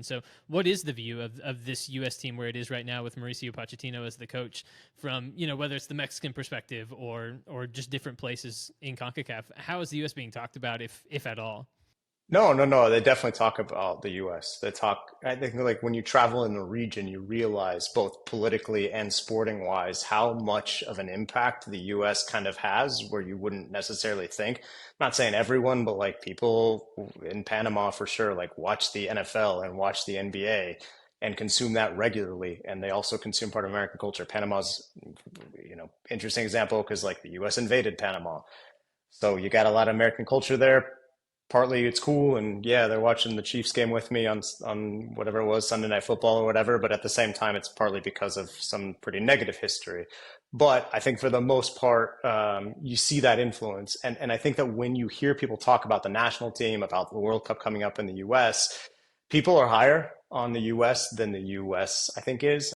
So what is the view of this U.S. team where it is right now with Mauricio Pochettino as the coach from, whether it's the Mexican perspective or just different places in CONCACAF? How is the U.S. being talked about, if at all? No, no, no. They definitely talk about the US. They talk, I think like when you travel in the region, you realize both politically and sporting wise how much of an impact the US kind of has where you wouldn't necessarily think. I'm not saying everyone, but like people in Panama for sure, like watch the NFL and watch the NBA and consume that regularly. And they also consume part of American culture. Panama's, interesting example because like the US invaded Panama. So you got a lot of American culture there. Partly it's cool, and yeah, they're watching the Chiefs game with me on whatever it was, Sunday Night Football or whatever. But at the same time, it's partly because of some pretty negative history. But I think for the most part, you see that influence, and I think that when you hear people talk about the national team, about the World Cup coming up in the U.S., people are higher on the U.S. than the U.S. I think is.